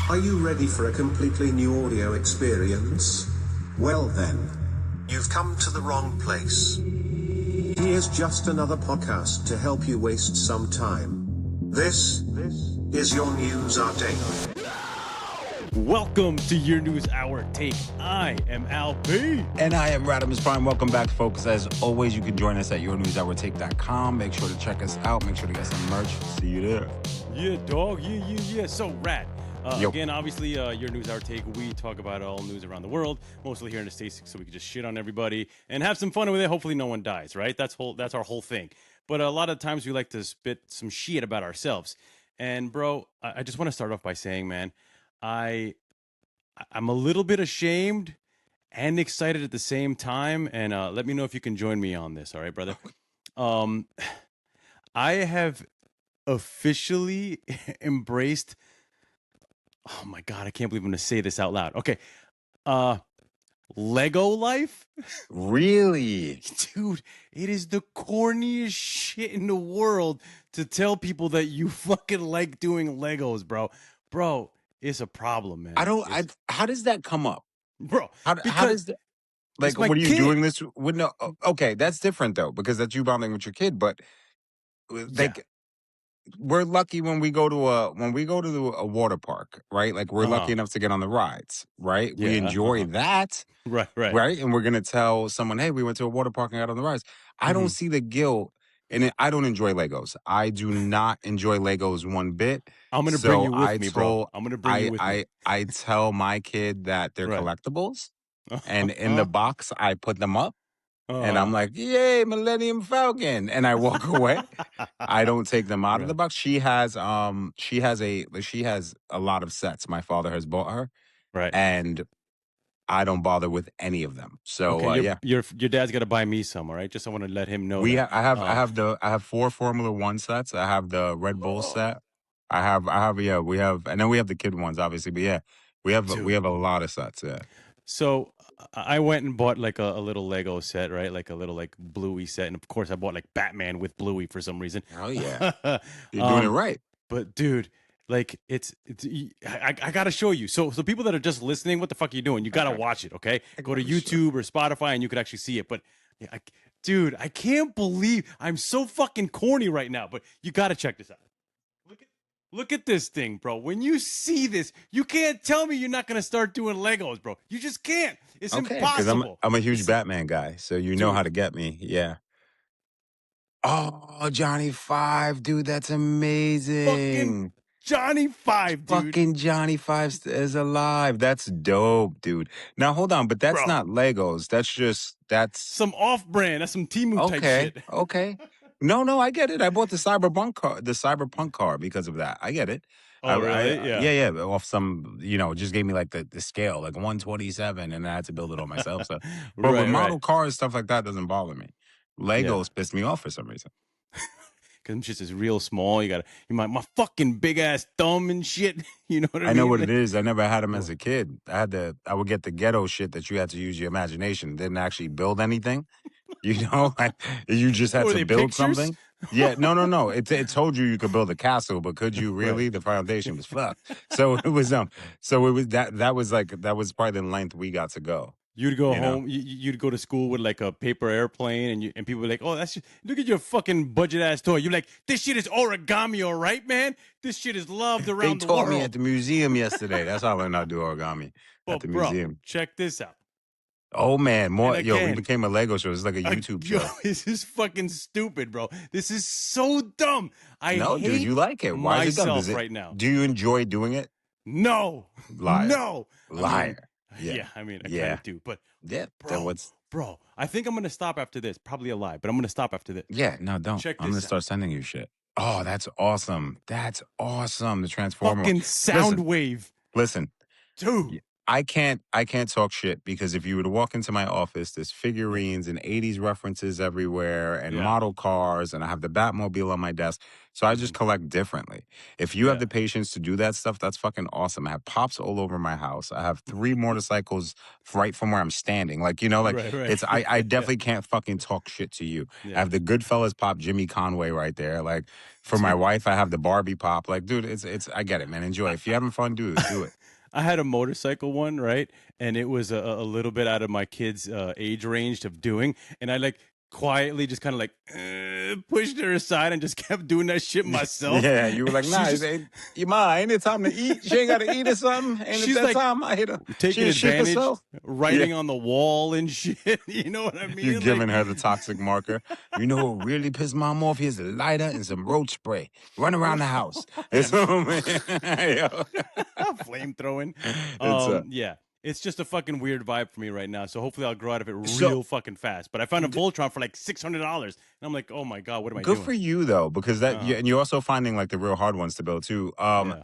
Are you ready for a completely new audio experience? Well then, you've come to the wrong place. Here's just another podcast to help you waste some time. This is your news update. Welcome to your news hour take. I am Al B. And I am Radimus Prime. Welcome back, folks. As always, you can join us at yournewshourtake.com. Make sure to check us out. Make sure to get some merch. See you there. Yeah, dog. Yeah. So, Rad. Again, obviously, your news hour take. We talk about all news around the world, mostly here in the States, so we can just shit on everybody and have some fun with it. Hopefully, no one dies, right? That's our whole thing. But a lot of times, we like to spit some shit about ourselves. And, bro, I just want to start off by saying, man, I'm a little bit ashamed and excited at the same time, and let me know if you can join me on this. All right, brother. I have officially embraced. Oh my God, I can't believe I'm going to say this out loud. Okay, Lego life, Really? dude. It is the corniest shit in the world to tell people that you fucking like doing Legos, bro. Bro. It's a problem, man. How does that come up? Bro, How does that, like, my what are you kid. doing this with? No, okay, that's different though, because that's you bonding with your kid. But like, we're lucky when we go to a water park, right? Like, we're lucky enough to get on the rides, right? We enjoy that, right? And we're gonna tell someone, hey, we went to a water park and got on the rides. I don't see the guilt. And I don't enjoy Legos. I do not enjoy Legos one bit. I'm gonna bring you with me, bro. I'm gonna bring you with me. I tell my kid that they're collectibles, and in the box I put them up, and I'm like, "Yay, Millennium Falcon!" And I walk away. I don't take them out of the box. She has a lot of sets. My father has bought her, and I don't bother with any of them. So your dad's got to buy me some, all right? Just I want to let him know. I have 4 Formula One sets. I have the Red Bull set. We have, and then we have the kid ones, obviously. But yeah, we have a lot of sets. Yeah. So I went and bought like a little Lego set, right? Like a little like Bluey set, and of course I bought like Batman with Bluey for some reason. Oh yeah, you're doing it right. But dude, like I gotta show you. So people that are just listening, what the fuck are you doing? You gotta watch it, okay? Go to YouTube or Spotify and you could actually see it. But yeah, dude, I can't believe I'm so fucking corny right now. But you gotta check this out. Look at this thing, bro. When you see this, you can't tell me you're not gonna start doing Legos, bro. You just can't. It's impossible. I'm a huge Batman guy, so you know how to get me. Yeah. Oh, Johnny 5, dude, that's amazing. Fucking Johnny 5, dude. Fucking Johnny 5 is alive. That's dope, dude. Now hold on, but that's not Legos. That's some off-brand. That's some Temu type shit. Okay. No, I get it. I bought the Cyberpunk car because of that. I get it. Oh, really? Yeah. Off some, it just gave me like the scale, like 127, and I had to build it all myself. So, but with model cars, stuff like that doesn't bother me. Legos piss me off for some reason. Because them shit is real small. You my fucking big ass thumb and shit. You know what I mean? I know what it is. I never had them as a kid. I would get the ghetto shit that you had to use your imagination. Didn't actually build anything. You just had to build something. Yeah, no. It told you could build a castle, but could you really? The foundation was fucked. So it was that was probably the length we got to go. You'd go home. You'd go to school with like a paper airplane, and people were like, "Oh, look at your fucking budget ass toy." You're like, "This shit is origami, all right, man. This shit is loved around the world." They taught me at the museum yesterday. That's how I learned how to do origami at the museum. Check this out. Oh man, we became a Lego show. It's like a YouTube show. This is fucking stupid, bro. This is so dumb. Dude, you like it. Why is it dumb? Right now. Do you enjoy doing it? No. Liar. No. Liar. I kind of do, but bro, I think I'm gonna stop after this. Probably a lie, but I'm gonna stop after this. Yeah, no, don't. I'm gonna start sending you shit. Oh, that's awesome. The Transformer. Fucking Soundwave. Listen, dude. I can't talk shit because if you were to walk into my office, there's figurines and 80s references everywhere and model cars, and I have the Batmobile on my desk. So I just collect differently. If you have the patience to do that stuff, that's fucking awesome. I have pops all over my house. I have 3 motorcycles right from where I'm standing. Like, like it's I definitely can't fucking talk shit to you. I have the Goodfellas pop Jimmy Conway right there. Like for my wife, I have the Barbie pop. Like, dude, it's I get it, man. Enjoy. If you're having fun, do it. I had a motorcycle one, right? And it was a little bit out of my kids' age range of doing. And I quietly just kind of pushed her aside and just kept doing that shit myself. Yeah, you were like, nah, you mind? It's time to eat. She ain't got to eat or something. Ain't it that time? I hit her. Taking advantage, writing on the wall and shit. You know what I mean? You're giving her the toxic marker. You know what really pissed mom off? Here's a lighter and some roach spray. Run around the house. Flame throwing. Yeah. It's just a fucking weird vibe for me right now. So hopefully I'll grow out of it real fucking fast. But I found a Voltron for $600. And I'm like, oh my God, what am I doing? Good for you though, because and you're also finding like the real hard ones to build too. I'm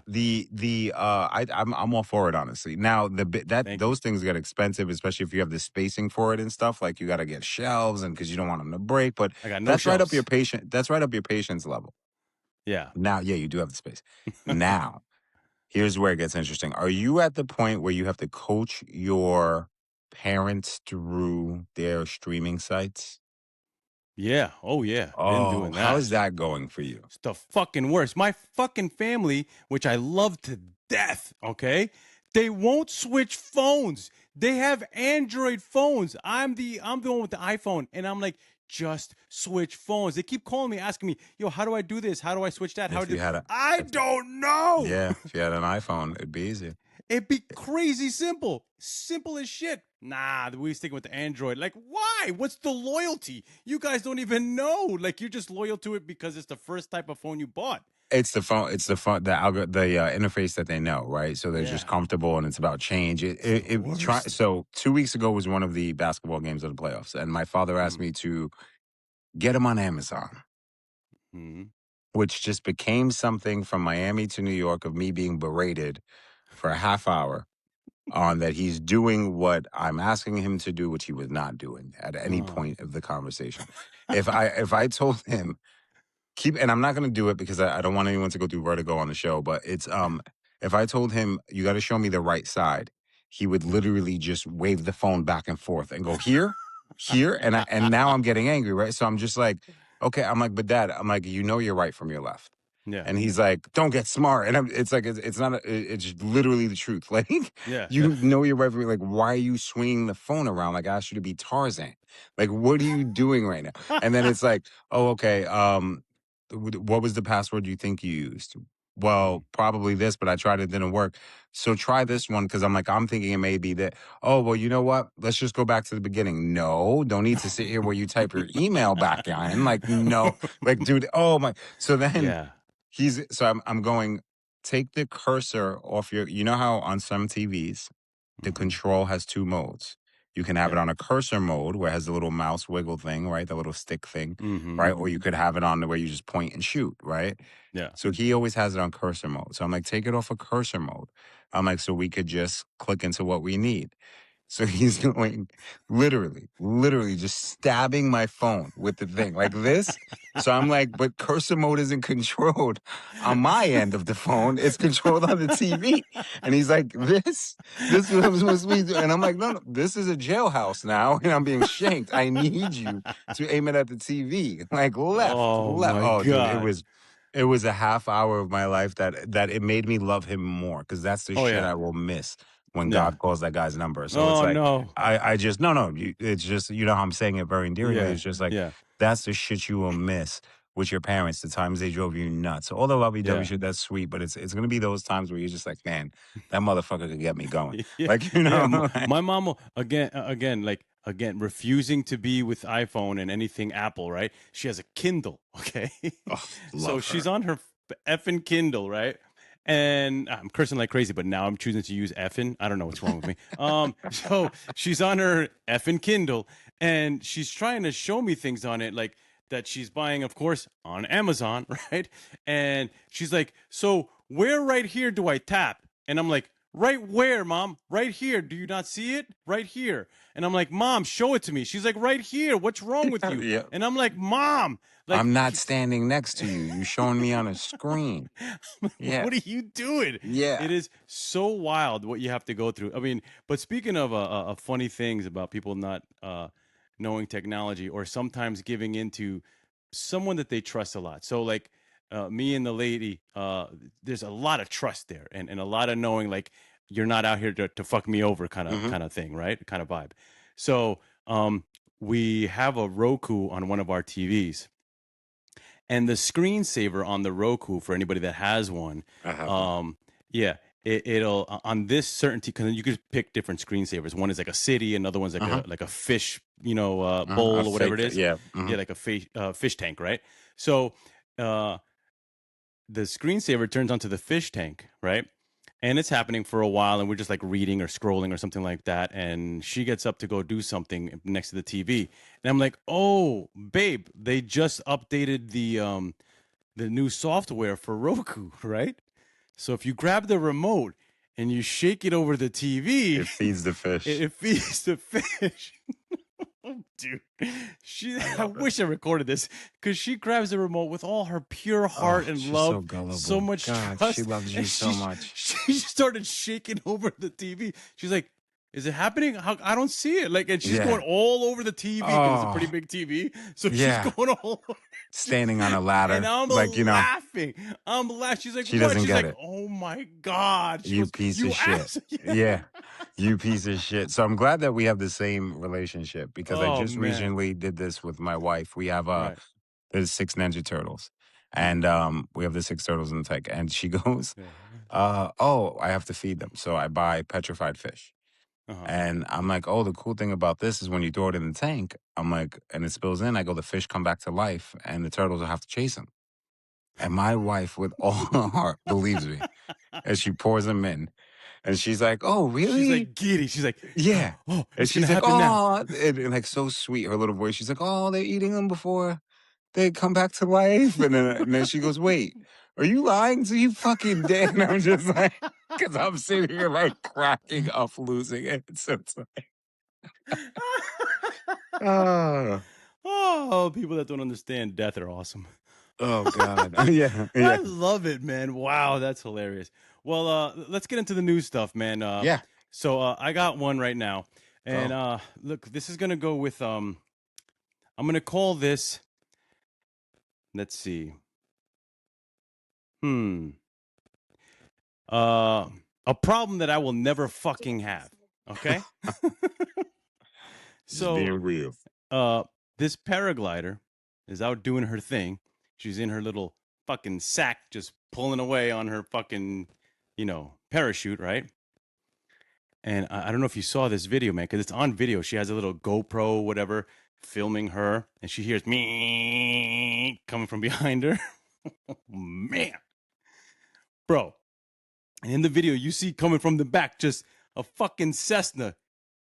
all for it, honestly. Now those things get expensive, especially if you have the spacing for it and stuff. Like you got to get shelves and because you don't want them to break. But that's right up your patience level. Yeah. Now, you do have the space. Now. Here's where it gets interesting. Are you at the point where you have to coach your parents through their streaming sites? Yeah. Oh, yeah. Been doing that. How is that going for you? It's the fucking worst. My fucking family, which I love to death, okay? They won't switch phones. They have Android phones. I'm the one with the iPhone. And I'm like, just switch phones. They keep calling me, asking me, yo, how do I do this? How do I switch that? I don't know. Yeah, if you had an iPhone, it'd be easy. It'd be crazy simple. Simple as shit. Nah, we sticking with the Android. Like, why? What's the loyalty? You guys don't even know. Like, you're just loyal to it because it's the first type of phone you bought. It's the phone. It's the interface that they know, right? So they're just comfortable, and it's about change. So 2 weeks ago was one of the basketball games of the playoffs, and my father asked me to get them on Amazon, which just became something from Miami to New York of me being berated for a half hour on that he's doing what I'm asking him to do, which he was not doing at any point of the conversation. If I told him. And I'm not going to do it because I don't want anyone to go through vertigo on the show, but it's if I told him you got to show me the right side, he would literally just wave the phone back and forth and go here, and now I'm getting angry, right? So I'm just like, okay, I'm like, but Dad, I'm like, you're right from your left. Yeah. And he's like, don't get smart. And it's like, it's literally the truth. Like, you know you're right from me. Like, why are you swinging the phone around? Like, I asked you to be Tarzan. Like, what are you doing right now? And then it's like, oh, okay. What was the password you think you used? Well, probably this, but I tried it, didn't work. So try this one because I'm thinking it may be that, oh, well, you know what? Let's just go back to the beginning. No, don't need to sit here where you type your email back in. Like, no, like, dude, oh my. So then I'm going, take the cursor off you know how on some TVs, the control has 2 modes. You can have it on a cursor mode where it has the little mouse wiggle thing, right? The little stick thing, right? Or you could have it on the where you just point and shoot, right? Yeah. So he always has it on cursor mode. So I'm like, take it off of cursor mode. I'm like, so we could just click into what we need. So he's going literally just stabbing my phone with the thing like this. So I'm like, but cursor mode isn't controlled on my end of the phone. It's controlled on the TV. And he's like, this is what I'm supposed to be doing. And I'm like, no, this is a jailhouse now. And I'm being shanked. I need you to aim it at the TV. Like left. Oh, God. Dude, it was a half hour of my life that it made me love him more because that's the shit I will miss when God calls that guy's number. So it's like, no. I just, no, it's just, how I'm saying it very endearingly. It's just like, that's the shit you will miss with your parents, the times they drove you nuts. All the lovey-dovey shit, that's sweet, but it's going to be those times where you're just like, man, that motherfucker could get me going. Like, my mom, again, refusing to be with iPhone and anything Apple, right? She has a Kindle, okay? So she's on her effing Kindle, right? And I'm cursing like crazy, but now I'm choosing to use effing. I don't know what's wrong with me. So she's on her effing Kindle, and she's trying to show me things on it, like that she's buying, of course, on Amazon, right? And she's like, so where right here do I tap? And I'm like, right where, Mom? Right here. Do you not see it? Right here. And I'm like, Mom, show it to me. She's like, right here. What's wrong with you? Yeah. And I'm like, Mom, like, I'm not standing next to you. You're showing me on a screen. Yeah. what are you doing? Yeah. It is so wild what you have to go through. I mean, but speaking of funny things about people not knowing technology or sometimes giving into someone that they trust a lot. So like me and the lady, there's a lot of trust there and a lot of knowing like you're not out here to fuck me over kind of thing, right? Kind of vibe. So we have a Roku on one of our TVs. And the screensaver on the Roku, for anybody that has one, yeah, it'll on this certainty because you could pick different screensavers. One is like a city, another one's like a fish, bowl or whatever it is. Yeah, yeah, like a fish tank, right? So the screensaver turns onto the fish tank, right? And it's happening for a while, and we're just like reading or scrolling or something like that. And she gets up to go do something next to the TV, and I'm like, "Oh, babe, they just updated the new software for Roku, right? So if you grab the remote and you shake it over the TV, it feeds the fish. It feeds the fish." Oh, dude, I wish I recorded this because she grabs the remote with all her pure heart and she's love, so gullible. so much God, trust. she loves you so much. She started shaking over the TV. She's like, "Is it happening? I don't see it." Like, and she's going all over the TV because it's a pretty big TV. So she's going all over. Standing on a ladder, and I'm like laughing. I'm laughing. She's like, she "What?" doesn't She's get like, it. "Oh my God, you piece of shit!" Yeah, you piece of shit. So I'm glad that we have the same relationship because I just recently did this with my wife. We have there's 6 Ninja Turtles, and we have the 6 turtles in the tank. And she goes, "Oh, I have to feed them, so I buy petrified fish." And I'm like, "Oh, the cool thing about this is when you throw it in the tank, I'm like, and it spills in, I go, the fish come back to life and the turtles will have to chase them." And my wife, with all her heart, believes me. And she pours them in. And she's like, "Oh, really?" She's like giddy. She's like, "Yeah." Oh, and she's like, "Oh," now. And like so sweet, her little voice. She's like, "Oh, they're eating them before they come back to life." And then she goes, "Wait, are you lying to you fucking dead?" And I'm just like, because I'm sitting here like cracking up, losing it. So it's like, oh, people that don't understand death are awesome. Oh God. Yeah. I love it, man. Wow, that's hilarious. Well, let's get into the news stuff, man. Yeah. So I got one right now. And look, this is gonna go with I'm gonna call this, let's see. A problem that I will never fucking have. Okay? So being real. This paraglider is out doing her thing. She's in her little fucking sack just pulling away on her fucking, parachute, right? And I don't know if you saw this video, man, because it's on video. She has a little GoPro, whatever, filming her, and she hears me coming from behind her. Man. Bro. And in the video, you see coming from the back, just a fucking Cessna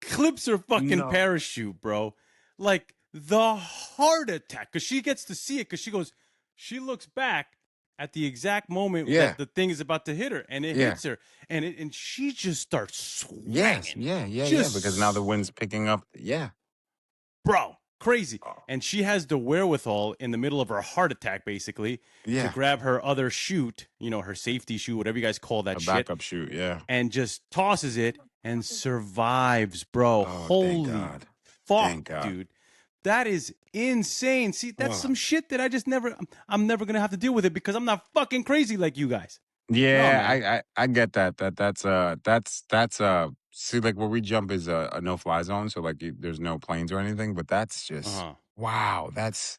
clips her fucking parachute, bro. Like the heart attack. Because she gets to see it because she looks back at the exact moment that the thing is about to hit her, and it hits her, and she just starts swinging. Because now the wind's picking up. Yeah. Bro, crazy. And she has the wherewithal in the middle of her heart attack, basically, to grab her other chute, her safety chute, whatever you guys call that shit. Backup chute, yeah. And just tosses it and survives, bro. Holy fuck, dude. That is insane. See, that's some shit that I'm never going to have to deal with it because I'm not fucking crazy like you guys. Yeah, I get that. That's see, like where we jump is a no-fly zone, so like there's no planes or anything, but that's just wow, that's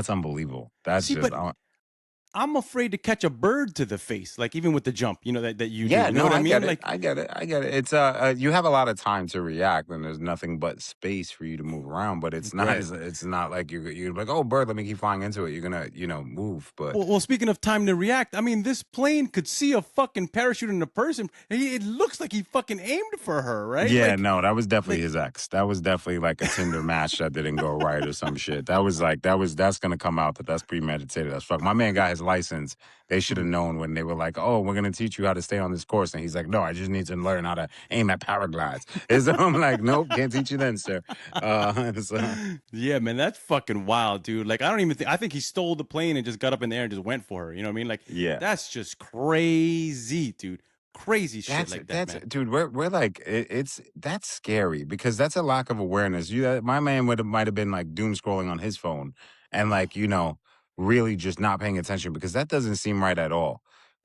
unbelievable. That's just I'm afraid to catch a bird to the face, like even with the jump, that you do. You know no, what I mean? I get it. It's you have a lot of time to react, and there's nothing but space for you to move around. But it's not it's not like you're like, "Oh, bird, let me keep flying into it." You're gonna move. But well, speaking of time to react, I mean, this plane could see a fucking parachute in a person. It looks like he fucking aimed for her, right? Yeah, no, that was definitely his ex. That was definitely like a Tinder match that didn't go right or some shit. That's gonna come out that's premeditated as fuck. My man got his license, they should have known when they were like, "Oh, we're gonna teach you how to stay on this course," and he's like, "No, I just need to learn how to aim at paraglides." And so I'm like, "Nope, can't teach you then, sir." Yeah, man, that's fucking wild, dude. Like, I don't even think I think he stole the plane and just got up in the air and just went for her. You know what I mean? Like, Yeah. that's just crazy, dude. Crazy shit like that, man. Dude, we're like that's scary because that's a lack of awareness. My man might have been like doom scrolling on his phone and like really just not paying attention because that doesn't seem right at all.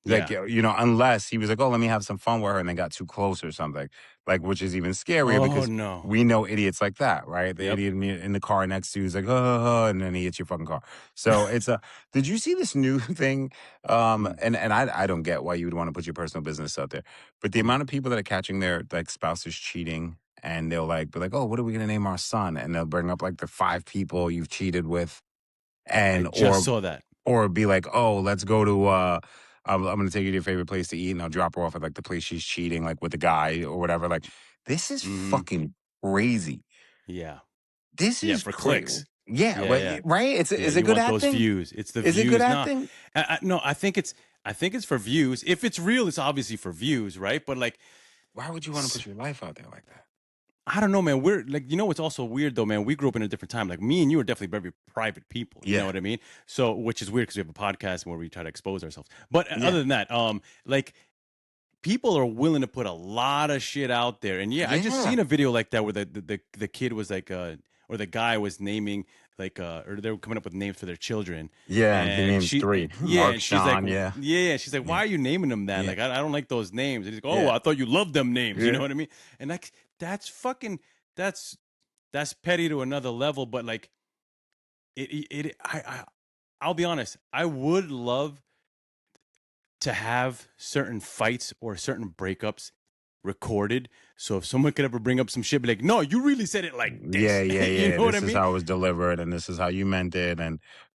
Like Yeah. unless he was like, oh, let me have some fun with her, and then got too close or something, like which is even scarier Oh because no. we know idiots like that, right? The Yep. idiot in the car next to you is like, and then he hits your fucking car. So it's a. Did you see this new thing? And I don't get why you would want to put your personal business out there, but the amount of people that are catching their like spouses cheating, and they'll like be like, oh, what are we gonna name our son? And they'll bring up like the 5 people you've cheated with, I and just saw that. or be like, oh, let's go to I'm going to take you to your favorite place to eat, and I'll drop her off at like the place she's cheating, like with the guy or whatever. Like, this is fucking crazy. Yeah. This is for crazy. clicks. Yeah, right. Is it good want acting? Those views. It's the is views. It good acting? No, I think it's for views. If it's real, it's obviously for views, right? But like, why would you want to put your life out there like that? I don't know, man. We're like, what's also weird though, man. We grew up in a different time. Like me and you are definitely very private people. You know what I mean? So, which is weird because we have a podcast where we try to expose ourselves. But other than that, like people are willing to put a lot of shit out there. And I just seen a video like that where the kid was like, or the guy was naming like, or they were coming up with names for their children. Yeah, and he names 3. Yeah, Mark, and she's Sean, like, she's like, why are you naming them that? Like, I don't like those names. And he's like, I thought you loved them names. You know what I mean? And like, that's fucking, that's petty to another level. But like, I'll be honest, I would love to have certain fights or certain breakups recorded, so if someone could ever bring up some shit, be like, no, you really said it like this. Yeah. You know what I mean? This is how it was delivered, and this is how you meant it.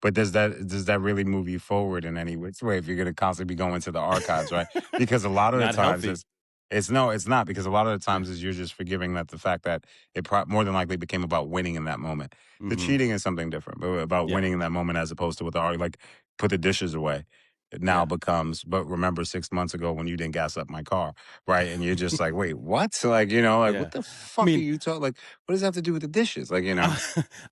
But does that really move you forward in any which way if you're going to constantly be going to the archives, right? Because a lot of the times it's not, because a lot of the times is you're just forgiving that the fact that it more than likely became about winning in that moment. The cheating is something different, but about winning in that moment as opposed to with the like put the dishes away. It now becomes, but remember 6 months ago when you didn't gas up my car, right? And you're just like, wait, what? So like, what the fuck are you talking? Like, what does that have to do with the dishes? Like,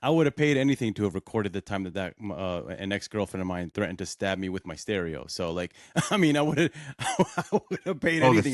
I would have paid anything to have recorded the time that an ex-girlfriend of mine threatened to stab me with my stereo. So like, I mean, I would have paid anything.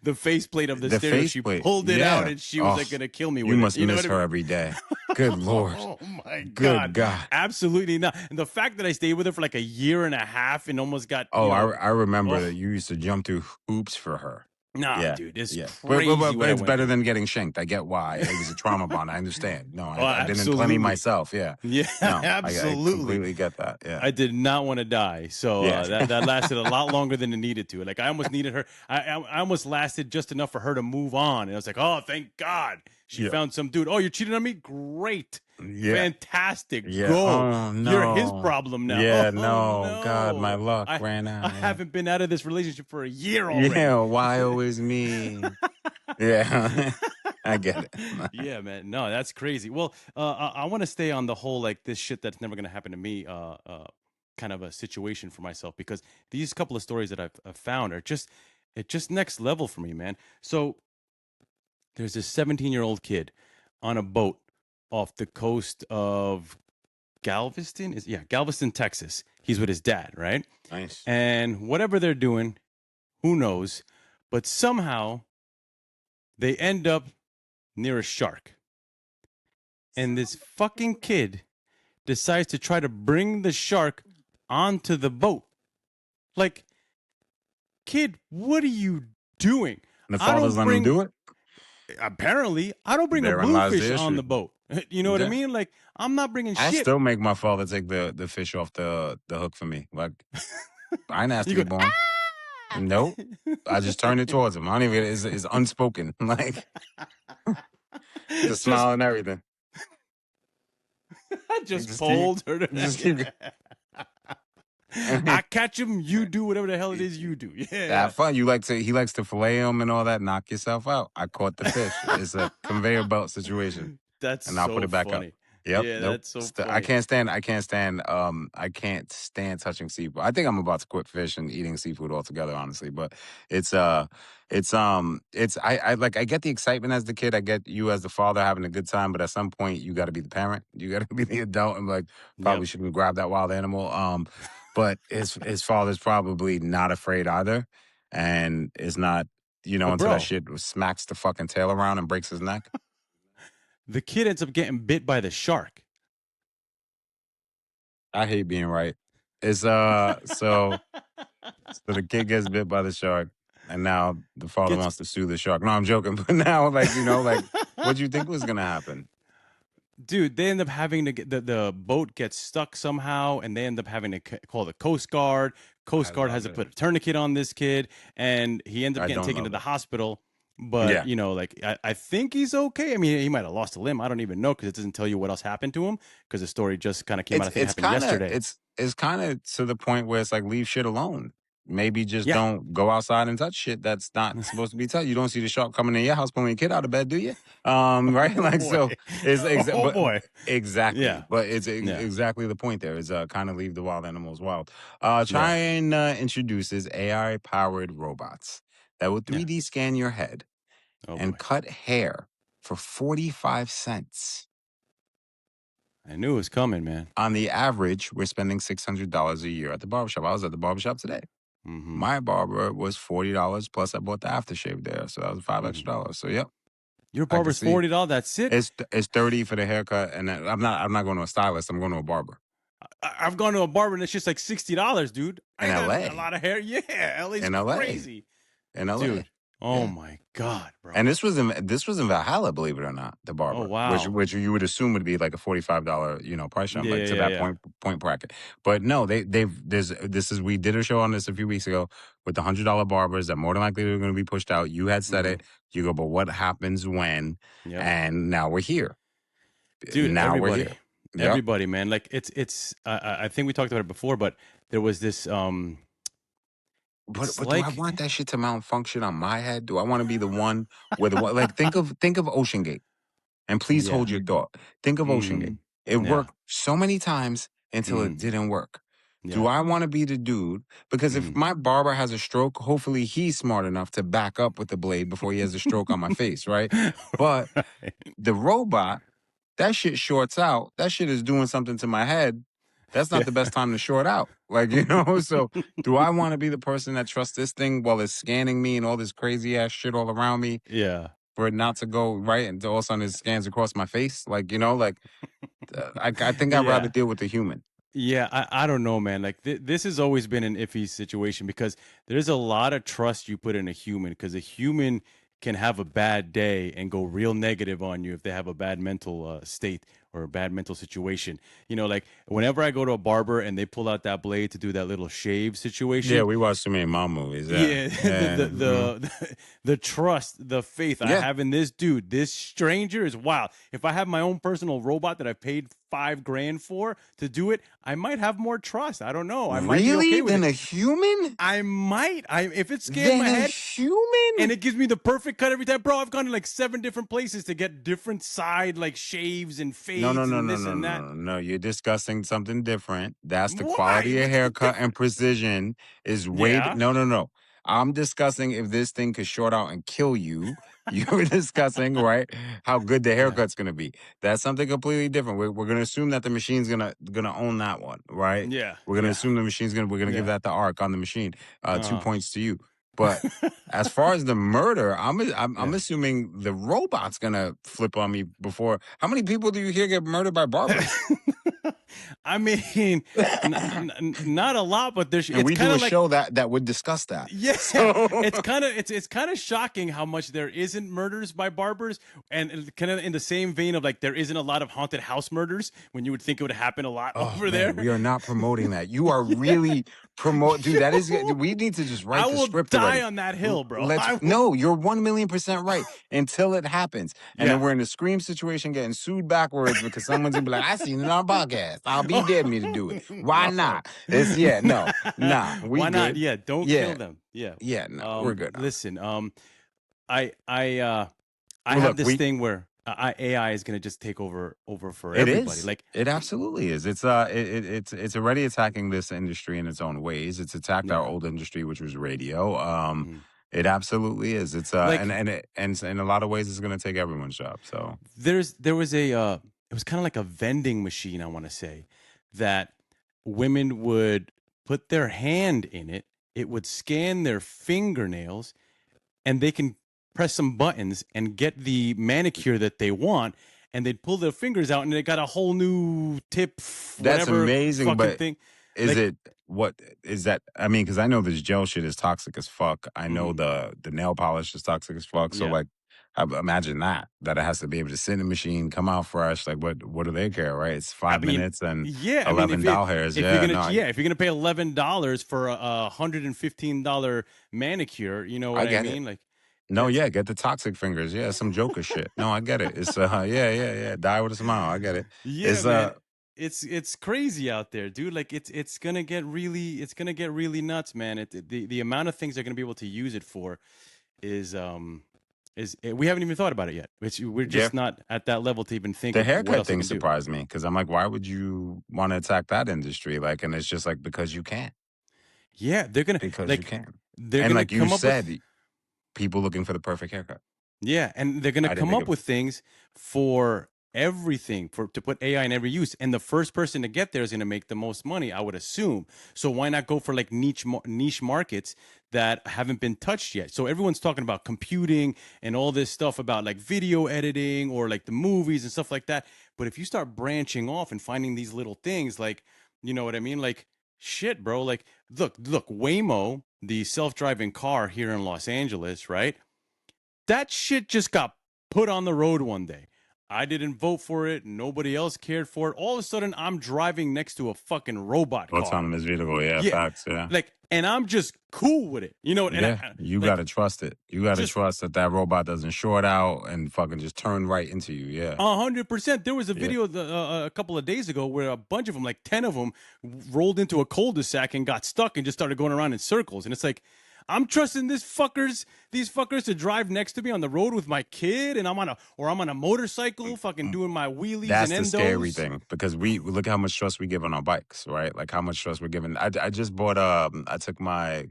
The faceplate of the stereo. She pulled it out and she was like going to kill me with it. You must miss her every day. Good Lord. Oh my God. Absolutely not. And the fact that I stayed with her for like a year and a half and almost got. I remember that you used to jump through hoops for her. Nah, dude, it's crazy. But it's better than getting shanked. I get why. It was a trauma bond. I understand. No, I've been in plenty myself. Yeah. Yeah, no, absolutely. I completely get that. Yeah. I did not want to die. So that lasted a lot longer than it needed to. Like, I almost needed her. I almost lasted just enough for her to move on. And I was like, oh, thank God. She found some dude. Oh, you're cheating on me? Great. Yeah. Fantastic. Yeah. Go. Oh, no. You're his problem now. Yeah, no. God, my luck ran out. I haven't been out of this relationship for a year already. Yeah, why always me? Yeah. I get it. Yeah, man. No, that's crazy. Well, I want to stay on the whole, like, this shit that's never going to happen to me kind of a situation for myself, because these couple of stories that I've found are just next level for me, man. So there's this 17-year-old kid on a boat off the coast of Galveston, Texas. He's with his dad, right? Nice. And whatever they're doing, who knows? But somehow they end up near a shark. And this fucking kid decides to try to bring the shark onto the boat. Like, kid, what are you doing? And the father's letting him do it? Apparently, I don't bring a bluefish on the boat. You know what I mean? Like, I'm not bringing shit. I still make my father take the fish off the hook for me. Like, I ain't asked to be born. Nope. I just turn it towards him. I don't even, it's unspoken. Like, the smile and everything. I just pulled her to I catch him, you do whatever the hell it is you do. Yeah. Have fun. He likes to fillet him and all that. Knock yourself out. I caught the fish. It's a conveyor belt situation. That's and I'll put it back funny. up. Yep. Yeah, Nope. that's so I funny. can't stand. I can't stand touching seafood. I think I'm about to quit fish and eating seafood altogether, honestly. But it's I get the excitement as the kid. I get you as the father having a good time. But at some point, you got to be the parent. You got to be the adult. And like, probably Yep. shouldn't grab that wild animal. But his father's probably not afraid either, and is not. But Until that bro, shit smacks the fucking tail around and breaks his neck. the kid ends up getting bit by the shark. I hate being right. It's so the kid gets bit by the shark, and now the father Gets wants to sue the shark. No, I'm joking, but now what do you think was gonna happen? Dude, they end up having to get the boat gets stuck somehow, and they end up having to call the Coast Guard. I Coast Guard has love to it. put a tourniquet on this kid, and he ends up I getting don't taken to love the it. hospital. But Yeah, like I think he's okay. I mean, he might have lost a limb. I don't even know because it doesn't tell you what else happened to him because the story just kind of came out. I think it it's happened kind of yesterday. it's kind of to the point where it's like leave shit alone. Maybe just Yeah. don't go outside and touch shit that's not supposed to be touched. You don't see the shark coming in your house pulling your kid out of bed, do you? Right? Oh Like boy. so, it's Oh boy. exactly, Yeah. but it's Yeah. exactly the point. There is kind of leave the wild animals wild. Yeah. Try and introduces AI powered robots that will Yeah. 3D scan your head Oh and boy. cut hair for 45 cents. I knew it was coming, man. On the average, we're spending $600 a year at the barbershop. I was at the barbershop today. Mm-hmm. My barber was $40 plus I bought the aftershave there, so that was five Mm-hmm. extra dollars. So yep, Your I can barber's see $40. That's it. it's 30 for the haircut, and then I'm not going to a stylist. I'm going to a barber I've gone to a barber and it's just like $60, dude. I in ain't got a L.A. lot of hair. Yeah, LA's in L.A. crazy, in L.A. dude. Oh Yeah. my god, And bro. this was in Valhalla, believe it or not, the Oh barber, wow. which you would assume would be like a $45, price jump, Yeah, like to yeah, that yeah. point bracket. But no, we did a show on this a few weeks ago with the $100 barbers that more than likely they're going to be pushed out. You had said Mm-hmm. it. You go, but what happens when? Yep. And now we're here. Dude, Yep. everybody, man. Like it's. I think we talked about it before, but there was this. But It's do I like, want that shit to malfunction on my head? Do I want to be the one where the one like think of Ocean Gate. And please yeah. hold your thought. Think of Ocean Mm-hmm. Gate. It Yeah. worked so many times until it Mm-hmm. didn't work. Do Yeah. I want to be the dude? Because if Mm-hmm. my barber has a stroke, hopefully he's smart enough to back up with the blade before he has a stroke on my face, right? But Right. the robot, that shit shorts out. That shit is doing something to my head. That's not Yeah. the best time to short out. Like, so do I want to be the person that trusts this thing while it's scanning me and all this crazy ass shit all around me Yeah. for it not to go right and all of a sudden it scans across my face? Like, I think I'd rather Yeah. deal with the human. Yeah, I don't know, man. Like this has always been an iffy situation because there's a lot of trust you put in a human because a human can have a bad day and go real negative on you if they have a bad mental state or a bad mental situation. Like whenever I go to a barber and they pull out that blade to do that little shave Yeah, situation, we watch too many mom movies. Yeah. yeah, Yeah. the trust, the faith I Yeah. have in this dude, this stranger is wild. If I have my own personal robot that I paid $5,000 for to do it, I might have more trust. I don't know. I might be Really? okay with Than it. a human? I might. If it scans Than my a head and human? it gives me the perfect cut every time, bro. I've gone to like 7 different places to get different side like shaves and No, no, fades no, and no, this no, and that. no, no. You're discussing something different. That's the Why? quality of What's the haircut and difference? precision is Yeah. no, no, no. I'm discussing if this thing could short out and kill you. You're discussing, right, how good the Yeah. haircut's gonna be. That's something completely different. We're gonna assume that the machine's gonna own that one, right? Yeah. We're gonna Yeah. assume the machine's we're gonna give Yeah. that the arc on the machine. 2 points to you. But Uh-huh. as far as the murder, I'm Yeah. assuming the robot's gonna flip on me before. How many people do you hear get murdered by barbers? I mean, not a lot, but there's. And It's we kind do a of like, show that would discuss that. yeah, So it's kind of shocking how much there isn't murders by barbers, and kind of in the same vein of like there isn't a lot of haunted house murders when you would think it would happen a lot oh over there. man, we are not promoting that. You are Yeah, really dude. That is yo, we need to just I write the will script die already. on that hill, bro. Let's I will. no, you're 1,000,000% right until it happens. And then Yeah. we're in a scream situation getting sued backwards because someone's gonna be like, I seen it on podcast. I'll be Oh, dead me to do it. Why no. not? It's no, nah, we Why not? good. Yeah, don't kill Yeah, them. Yeah. yeah, no, we're good. Listen, I I uh I Well, have look, this thing where AI is going to just take over for It everybody. is. Like, It absolutely is. It's already attacking this industry in its own ways. It's attacked our yeah, old industry, which was radio. mhm. It absolutely is. It's Like and in a lot of ways, it's going to take everyone's job. So there was a it was kind of like a vending machine, I want to say, that women would put their hand in it. It would scan their fingernails, and they can press some buttons and get the manicure that they want, and they'd pull their fingers out and they got a whole new tip, that's whatever amazing. fucking But thing. is Like, it what is that? I mean, because I know this gel shit is toxic as fuck. I know mhm, the nail polish is toxic as fuck. So yeah. like, imagine that it has to be able to sit in the machine, come out fresh. Like, what do they care, right? It's I 5 mean, minutes and yeah. I mean, $11. if you're Yeah, gonna no, yeah, if you're gonna pay $11 for a $115 manicure, you know what I I get it. mean? Like, No, that's yeah, get the toxic fingers. Yeah, some Joker shit. No, I get it. It's yeah. Die with a smile. I get it. yeah, It's man. It's crazy out there, dude. Like, it's gonna get really nuts, man. The amount of things they're gonna be able to use it for is we haven't even thought about it yet. We're yeah. just not at that level to even think The of what haircut else they thing can do. surprised me because I'm like, why would you want to attack that industry? Like, and it's just like because you can, Yeah, because you like can, they're and gonna like you come up with said, people looking for the perfect haircut. Yeah, and they're gonna I didn't come think up of with things for everything for to put AI in every use, and the first person to get there is gonna make the most money, I would assume. So why not go for like niche markets that haven't been touched yet? So everyone's talking about computing and all this stuff about like video editing or like the movies and stuff like that. But if you start branching off and finding these little things, like, you know what I mean, like, shit, bro. Like, look, Waymo, the self-driving car here in Los Angeles, right? That shit just got put on the road one day. I didn't vote for it. Nobody else cared for it. All of a sudden, I'm driving next to a fucking robot car. autonomous vehicle. Yeah, Yeah, facts. Yeah. like, and I'm just cool with it. You know, and Yeah, you like gotta trust it. You gotta just trust that that robot doesn't short out and fucking just turn right into you. Yeah, 100%. There was a yeah. video a couple of days ago where a bunch of them, like 10 of them, rolled into a cul-de-sac and got stuck and just started going around in circles. And it's like, I'm trusting these fuckers to drive next to me on the road with my kid, and I'm on a motorcycle, fucking doing my wheelies and That's the scary endos. thing because we look how much trust we give on our bikes, right? Like how much trust we're giving. I just bought I took my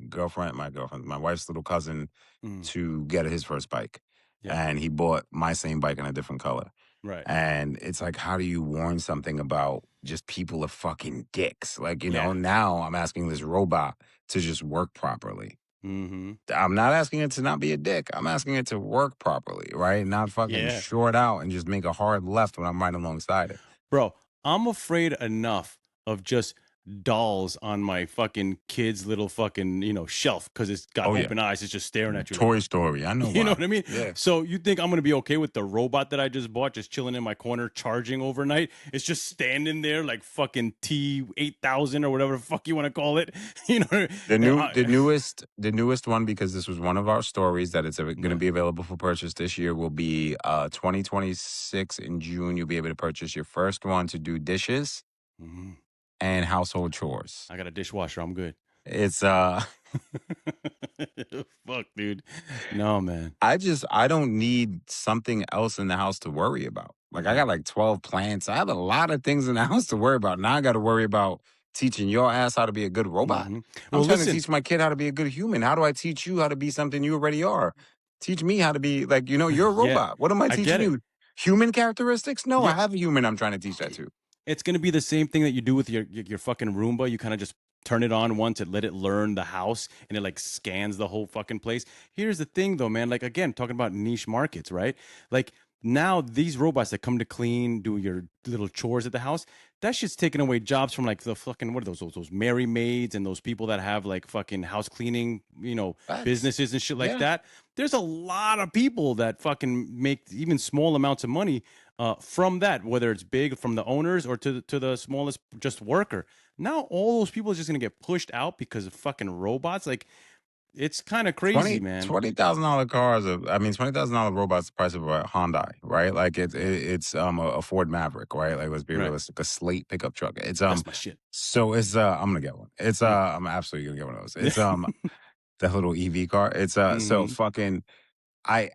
wife's little cousin Mm, to get his first bike, yeah, and he bought my same bike in a different color. right. And it's like, how do you warn something about just people are fucking dicks? Like, Yeah. now I'm asking this robot to just work properly. Mm-hmm. I'm not asking it to not be a dick. I'm asking it to work properly, right? Not fucking Yeah. short out and just make a hard left when I'm right alongside it. Bro, I'm afraid enough of just dolls on my fucking kid's little fucking, shelf because it's got Oh yeah, open eyes. It's just staring at you like, Toy Story. I know you know why. what I mean? Yeah. So you think I'm gonna be okay with the robot that I just bought, just chilling in my corner, charging overnight? It's just standing there like fucking T8000 or whatever the fuck you want to call it. You know? The newest one, because this was one of our stories that it's going to Yeah. be available for purchase this year, will be 2026 in June. You'll be able to purchase your first one to do dishes Mhm. and household chores. I got a dishwasher. I'm good. It's Fuck, dude. No, man. I don't need something else in the house to worry about. Like I Yeah. got like 12 plants. I have a lot of things in the house to worry about. Now I got to worry about teaching your ass how to be a good robot. Hmm. I'm Well, trying to listen. teach my kid how to be a good human. How do I teach you how to be something you already are? Teach me how to be like, you're a Yeah, robot. What am I I teaching get it. you? Human characteristics? No, I Yeah. have a human I'm trying to teach that to. It's gonna be the same thing that you do with your fucking Roomba. You kind of just turn it on once and let it learn the house, and it like scans the whole fucking place. Here's the thing, though, man. Like, again, talking about niche markets, right? Like, now these robots that come to clean, do your little chores at the house, that shit's taking away jobs from like the fucking, what are those Mary maids and those people that have like fucking house cleaning, Facts. businesses and shit like Yeah. that. There's a lot of people that fucking make even small amounts of money from that, whether it's big from the owners or to the smallest just worker. Now all those people are just gonna get pushed out because of fucking robots. Like, it's kind of crazy, Twenty man. twenty thousand dollar cars. $20,000 robots the price of a Hyundai, right? Like it's a Ford Maverick, right? Like let's be Right. realistic, a slate pickup truck. It's That's my shit. so it's I'm gonna get one. It's Mm. I'm absolutely gonna get one of those. It's the little EV car. It's so Hmm. fucking. I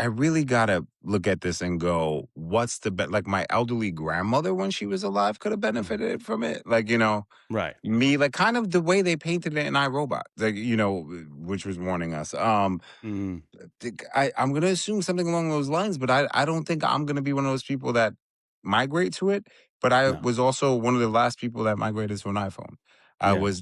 really gotta look at this and go, what's the like my elderly grandmother when she was alive could have benefited from it. Like, Right. me, like kind of the way they painted it in iRobot, like, which was warning us. I'm gonna assume something along those lines, but I don't think I'm gonna be one of those people that migrate to it. But I No. was also one of the last people that migrated to an iPhone.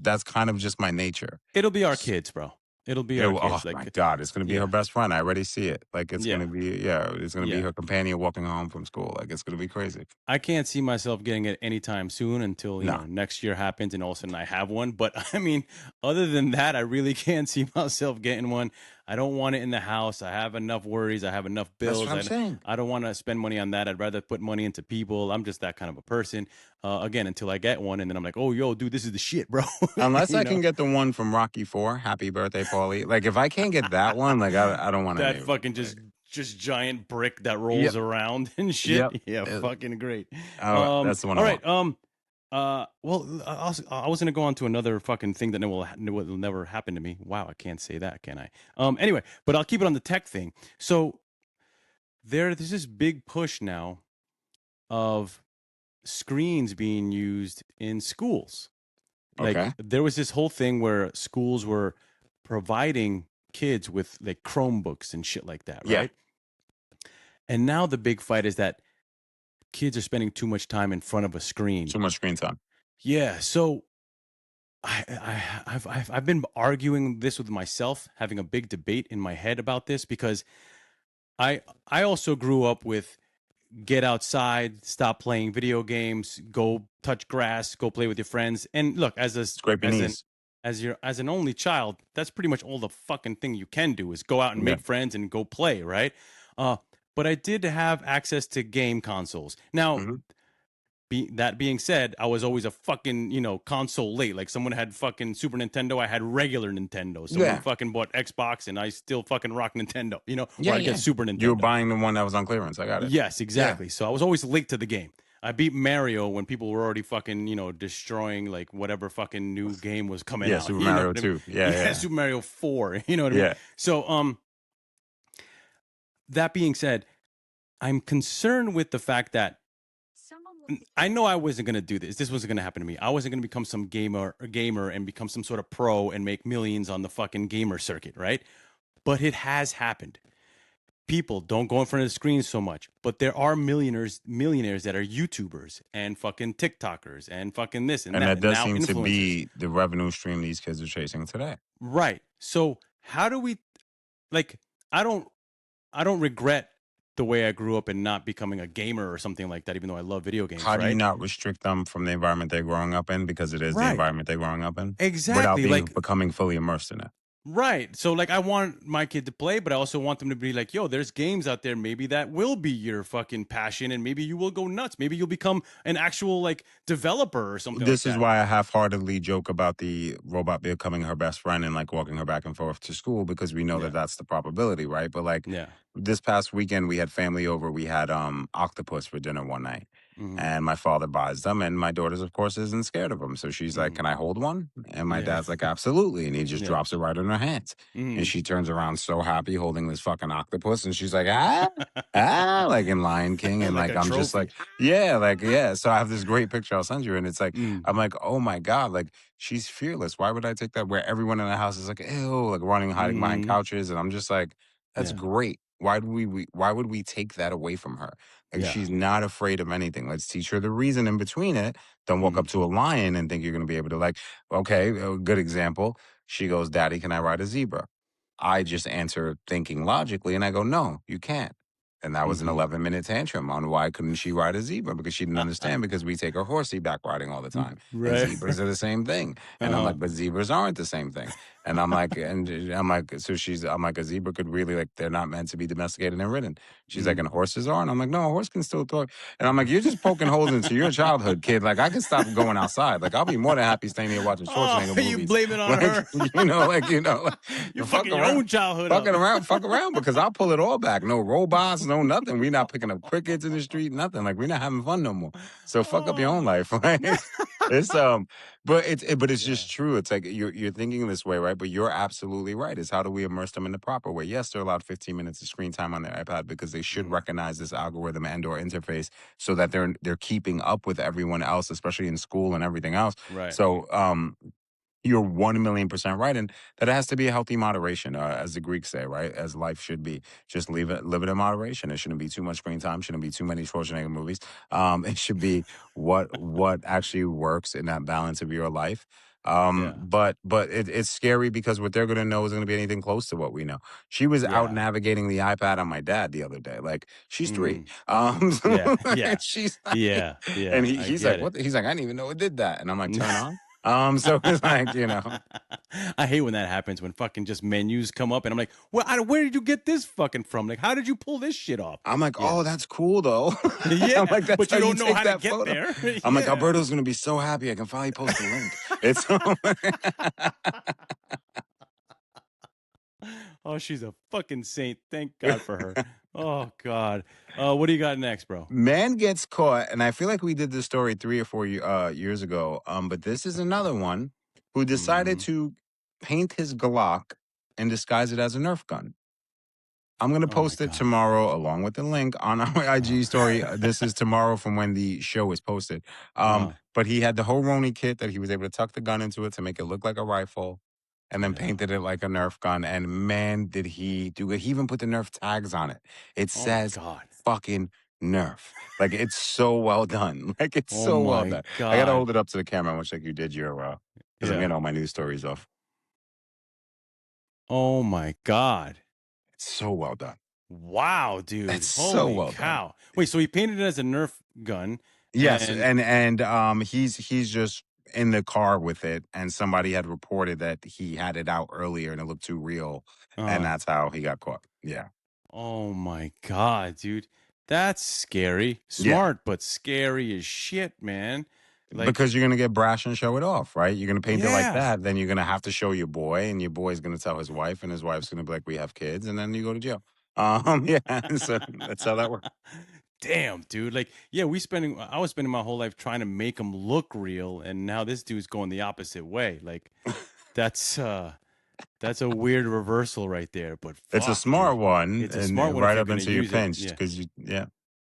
That's kind of just my nature. It'll be our kids, bro. It'll be our Oh kids. my Like, God, it's gonna be her yeah, best friend. I already see it. Like it's yeah, gonna be it's gonna be yeah. her companion walking home from school. Like it's gonna be crazy. I can't see myself getting it anytime soon until, No. next year happens and all of a sudden I have one. But I mean, other than that, I really can't see myself getting one. I don't want it in the house. I have enough worries. I have enough That's what bills. I'm saying. I don't want to spend money on that. I'd rather put money into people. I'm just that kind of a person. Again, until I get one. And then I'm like, oh, yo, dude, this is the shit, bro. Unless you I know, can get the one from Rocky 4, Happy Birthday, Paulie. Like if I can't get that one, like I don't want any that of them. fucking just giant brick that rolls Yep. around and shit. Yep. Yeah, fucking great. All right. That's the one All I right. want. Well, I was gonna go on to another fucking thing that will never happen to me. Wow, I can't say that, can I? Anyway, but I'll keep it on the tech thing. So there's this big push now of screens being used in schools. Like Okay. there was this whole thing where schools were providing kids with like Chromebooks and shit like that, Yeah. right? And now the big fight is that kids are spending too much time in front of a screen. Too much screen time. Yeah, so I've been arguing this with myself, having a big debate in my head about this because I also grew up with get outside, stop playing video games, go touch grass, go play with your friends. And look, Scrape your knees. as an only child, that's pretty much all the fucking thing you can do is go out and Yeah. make friends and go play, right? But I did have access to game consoles. Now, that being said, I was always a fucking, console late. Like someone had fucking Super Nintendo, I had regular Nintendo. Someone fucking bought Xbox and I still fucking rock Nintendo, or I get Super Nintendo. You were buying the one that was on clearance. I got it. Yes, exactly. So I was always late to the game. I beat Mario when people were already fucking, destroying like whatever fucking new game was coming out. Super Mario 2. Yeah. Super Mario 4. You know what I mean? Yeah. So, that being said, I'm concerned with the fact that I know I wasn't going to do this. This wasn't going to happen to me. I wasn't going to become some gamer and become some sort of pro and make millions on the fucking gamer circuit, right? But it has happened. People don't go in front of the screen so much, but there are millionaires that are YouTubers and fucking TikTokers and fucking this and that. And that does now seem to influencers. be the revenue stream these kids are chasing today. Right. So how do we, like, I don't regret the way I grew up and not becoming a gamer or something like that, even though I love video games. How do you not restrict them from the environment they're growing up in because it is the environment they're growing up in? Exactly. Without becoming fully immersed in it. Right. So like I want my kid to play, but I also want them to be like, yo, there's games out there maybe that will be your fucking passion and maybe you will go nuts. Maybe you'll become an actual like developer or something This like is that. why I half-heartedly joke about the robot becoming her best friend and like walking her back and forth to school because we know that that's the probability, right? But like this past weekend we had family over. We had octopus for dinner one night. And my father buys them, and my daughter's, of course, isn't scared of them. So she's like, "Can I hold one?" And my dad's like, "Absolutely." And he just drops it right in her hands. And she turns around so happy holding this fucking octopus. And she's like, like in Lion King. And like I'm just like, yeah. So I have this great picture I'll send you. And it's like, I'm like, oh my God, like she's fearless. Why would I take that? Where everyone in the house is like, ew, like running, hiding behind couches. And I'm just like, that's great. Why would we take that away from her? Like she's not afraid of anything. Let's teach her the reason in between it. Don't walk up to a lion and think you're going to be able to like, okay, a good example. She goes, "Daddy, can I ride a zebra?" I just answer thinking logically and I go, "No, you can't." And that was an 11-minute tantrum on why couldn't she ride a zebra? Because she didn't understand because we take her horsey back riding all the time. And zebras are the same thing. And I'm like, but zebras aren't the same thing. And I'm like, I'm like, a zebra could really like, they're not meant to be domesticated and ridden. She's like, and horses are? And I'm like, no, a horse can still talk. And I'm like, you're just poking holes into your childhood, kid. Like I can stop going outside. Like I'll be more than happy staying here watching Schwarzenegger movies. You blame it on her. You're fucking your own childhood. Fuck around because I'll pull it all back. No robots, no nothing. We're not picking up crickets in the street, nothing. Like we're not having fun no more. So fuck up your own life, right? It's but it's Yeah. just true. It's like you're thinking this way, right? But you're absolutely right. Is how do we immerse them in the proper way? Yes, they're allowed 15 minutes of screen time on their iPad because they should recognize this algorithm and/or interface so that they're keeping up with everyone else, especially in school and everything else. Right. So you're 1,000,000% right, and that has to be a healthy moderation, as the Greeks say, right? As life should be. Just live it in moderation. It shouldn't be too much screen time. Shouldn't be too many Schwarzenegger movies. It should be what actually works in that balance of your life. Yeah. But it's scary because what they're going to know is going to be anything close to what we know. She was out Yeah. navigating the iPad on my dad the other day. Like she's 3. Yeah. Yeah. She's like, Yeah. and Yeah. I he's like, get it. what? He's like, I didn't even know it did that, and I'm like, turn on. So it's like, I hate when that happens when fucking just menus come up and I'm like, well, where did you get this fucking from? Like, how did you pull this shit off? I'm like, Yeah. oh, that's cool though. Yeah. I'm like, that's But how you you don't know take how to that get photo. there. I'm like, Yeah. Alberto's gonna be so happy I can finally post the link. It's Oh, she's a fucking saint. Thank God for her. Oh God. What do you got next, bro? Man gets caught, and I feel like we did this story 3 or 4 years ago. But this is another one who decided to paint his Glock and disguise it as a Nerf gun. I'm going to Oh my post it God. tomorrow along with the link on our IG story. This is tomorrow from when the show is posted. But he had the whole Roni kit that he was able to tuck the gun into it to make it look like a rifle and then painted it like a Nerf gun. And man, did he do it. He even put the Nerf tags on it. It Oh my says God. fucking Nerf. Like it's so well done. Like it's Oh so well my done. I got to God. hold it up to the camera, much like you did your, because I'm getting all my news stories off. Oh my God. It's so well done. Wow, dude. It's Holy so well cow. done. Wait, so he painted it as a Nerf gun. Yes, and he's just in the car with it, and somebody had reported that he had it out earlier and it looked too real, and that's how he got caught. Yeah. Oh my God, dude. That's scary. Yeah. Smart, but scary as shit, man. Like, Because you're gonna get brash and show it off, right? You're gonna paint it like Yeah. that, then you're gonna have to show your boy, and your boy's gonna tell his wife, and his wife's gonna be like, "We have kids," and then you go to jail. Yeah, so that's how that works. damn, dude. Like, yeah, I was spending my whole life trying to make him look real, and now this dude's going the opposite way. Like, that's a weird reversal right there. But It's a fuck, smart dude. one, It's a and smart one if right you're up gonna into your use it. pinch Yeah. because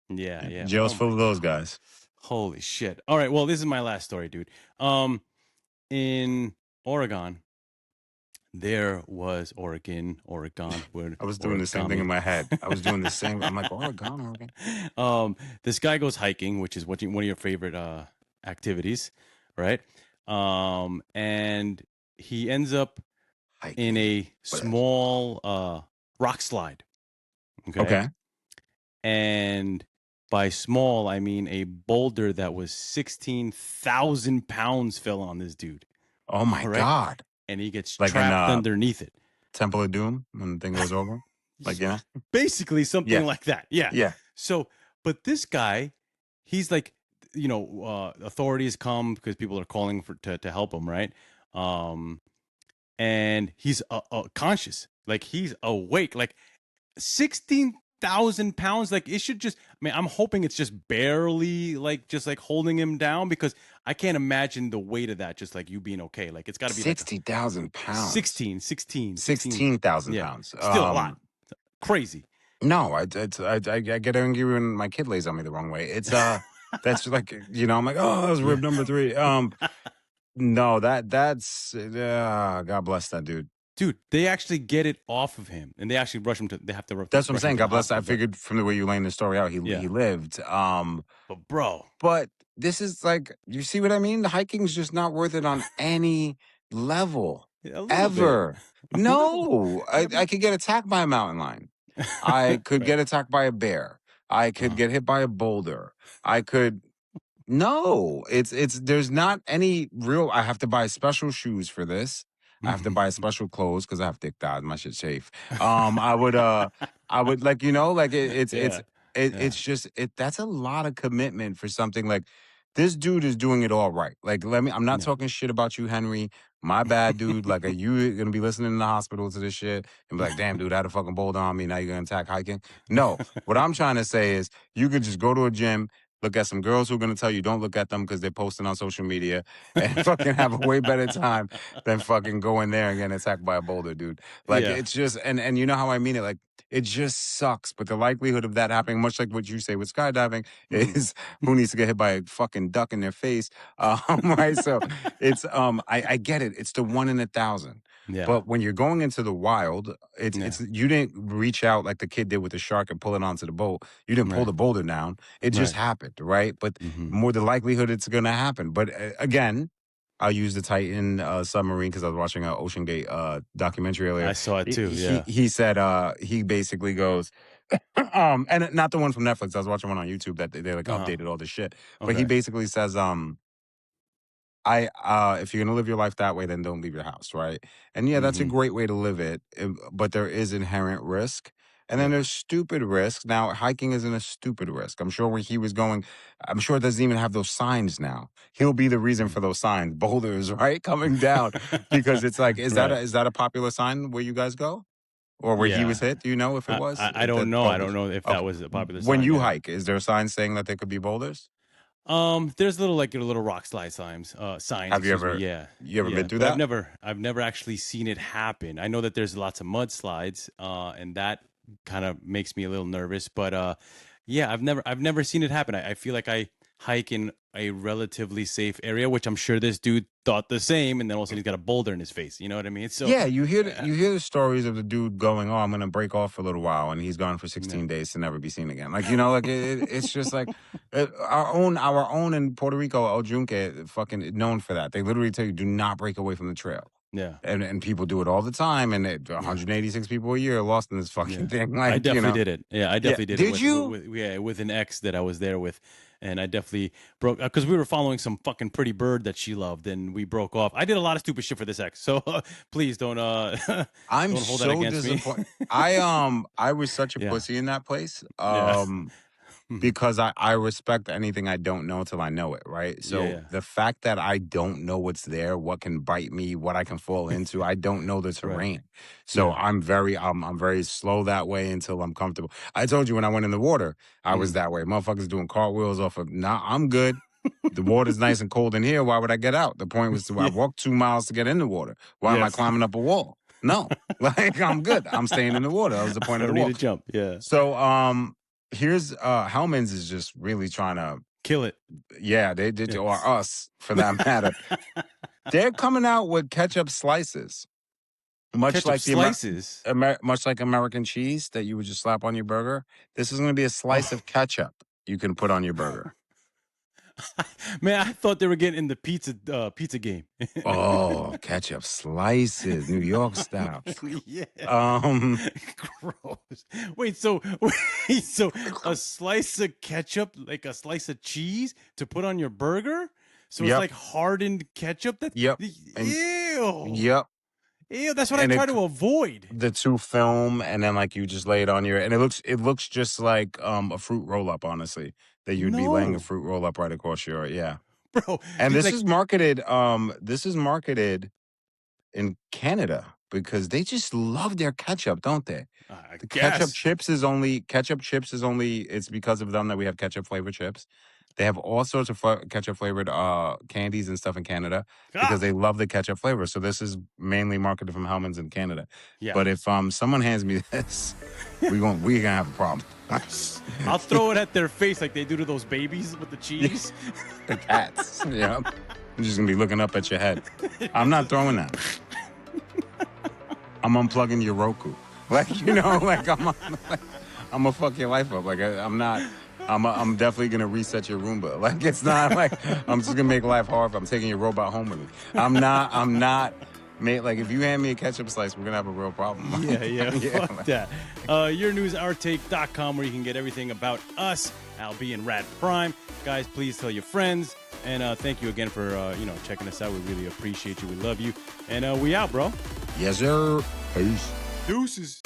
Yeah. jail's Oh full my of those God. guys. Holy shit. All right, well, this is my last story, dude. In Oregon, there was Oregon. I was doing the same thing in my head. I was doing the same. I'm like, Oregon. This guy goes hiking, which is one of your favorite activities, right? And he ends up in a small rock slide. Okay. And by small, I mean a boulder that was 16,000 pounds fell on this dude. Oh my God. And he gets Like trapped underneath it. Temple of Doom when the thing goes over? Like, yeah. Basically something like that. Yeah. Yeah. So, but this guy, he's like, authorities come because people are calling to help him, right? And he's conscious, like he's awake, like 16,000 pounds. Like it should just, I mean, I'm hoping it's just barely just holding him down because I can't imagine the weight of that, just like you being okay. Like it's got to be 60,000 pounds. 16,000 pounds. Still a lot. Crazy. No, I get angry when my kid lays on me the wrong way. It's that's like, I'm like, oh, that was rib number 3. No, that's God bless that dude. Dude, they actually get it off of him, and they actually rush him to. They have to. That's what I'm saying. God bless. I figured from the way you laying the story out, he lived. But this is like, you see what I mean? The hiking's just not worth it on any level ever. No, I could get attacked by a mountain lion. I could get attacked by a bear. I could get hit by a boulder. I could. No, it's there's not any real. I have to buy special shoes for this. I have to buy special clothes because I have thick thighs. My shit's safe. I would like, it's just that's a lot of commitment for something like this. Dude is doing it all right. Like, I'm not talking shit about you, Henry. My bad, dude. Like, are you gonna be listening in the hospital to this shit and be like, damn, dude, I had a fucking boulder on me. Now you're gonna attack hiking? No. What I'm trying to say is you could just go to a gym, look at some girls who are going to tell you don't look at them because they're posting on social media, and fucking have a way better time than fucking go in there and get attacked by a boulder, dude. Like, it's just, and you know how I mean it, like, it just sucks. But the likelihood of that happening, much like what you say with skydiving, is who needs to get hit by a fucking duck in their face, right? So it's I get it. It's the 1 in 1,000. Yeah. But when you're going into the wild, it's you didn't reach out like the kid did with the shark and pull it onto the boat. You didn't pull the boulder down. It just happened, right? But more the likelihood it's going to happen. But again, I'll use the Titan submarine because I was watching an Ocean Gate documentary earlier. I saw it too. He said he basically goes, and not the one from Netflix. I was watching one on YouTube that they like updated all this shit. But he basically says, if you're gonna live your life that way, then don't leave your house, right? And yeah, that's a great way to live it, but there is inherent risk. And then there's stupid risks. Now, hiking isn't a stupid risk. I'm sure where he was going, I'm sure it doesn't even have those signs now. He'll be the reason for those signs, boulders, right, coming down, because it's like, is that a popular sign where you guys go, or where he was hit? Do you know if it was? I don't know. I don't know if that was a popular sign. When you hike, is there a sign saying that there could be boulders? There's little rock slide signs. Have you ever? You ever been through that? I've never actually seen it happen. I know that there's lots of mudslides, and that kind of makes me a little nervous. But yeah, I've never seen it happen. I feel like I hike in a relatively safe area, which I'm sure this dude thought the same, and then all of a sudden he's got a boulder in his face. You know what I mean? So yeah, you hear the stories of the dude going, "Oh, I'm going to break off for a little while," and he's gone for 16 days to never be seen again. Like, you know, like it's just like our own in Puerto Rico, El Junque, fucking known for that. They literally tell you, do not break away from the trail. Yeah, and people do it all the time, and 186 people a year are lost in this fucking thing. Like, I definitely did it. Yeah, I definitely did it. Did you? With an ex that I was there with, and I definitely broke because we were following some fucking pretty bird that she loved, and we broke off. I did a lot of stupid shit for this ex, so please don't. I'm don't hold so that against disappointed. I was such a pussy in that place. Because I respect anything I don't know till I know it, right? So the fact that I don't know what's there, what can bite me, what I can fall into, I don't know the terrain. So I'm very slow that way until I'm comfortable. I told you when I went in the water, I was that way. Motherfuckers doing cartwheels off of, I'm good. The water's nice and cold in here. Why would I get out? The point was I walked 2 miles to get in the water. Why am I climbing up a wall? No, like I'm good. I'm staying in the water. That was the point of the walk. Need to jump. Yeah. So here's Hellman's is just really trying to kill it. Yeah, they did, or us for that matter. They're coming out with ketchup slices, much like much like American cheese that you would just slap on your burger. This is going to be a slice of ketchup you can put on your burger. Man, I thought they were getting in the pizza game. Oh, ketchup slices, New York style. Yeah. Gross. Wait, so a slice of ketchup, like a slice of cheese to put on your burger? So it's like hardened ketchup? Ew. Yep. Ew, that's what I try to avoid. The two film, and then like you just lay it on your, and it looks just like a fruit roll up, honestly. That you'd be laying a fruit roll up right across your, bro. And this is marketed. This is marketed in Canada because they just love their ketchup, don't they? Ketchup chips is only. It's because of them that we have ketchup flavored chips. They have all sorts of ketchup flavored candies and stuff in Canada because they love the ketchup flavor. So this is mainly marketed from Hellman's in Canada. Yeah. But if someone hands me this, we're gonna have a problem. I'll throw it at their face like they do to those babies with the cheese. The cats. Yeah. I'm just gonna be looking up at your head. I'm not throwing that. I'm unplugging your Roku. Like, like I'm gonna fuck your life up. Like I'm not. I'm definitely gonna reset your Roomba. Like it's not like I'm just gonna make life hard if I'm taking your robot home with me. I'm not. Mate, like if you hand me a ketchup slice, we're gonna have a real problem. Yeah, fuck that. YourNewsOurTake.com, where you can get everything about us. I'll be in Rad Prime. Guys, please tell your friends. And thank you again for checking us out. We really appreciate you. We love you. And we out, bro. Yes, sir. Peace. Deuces.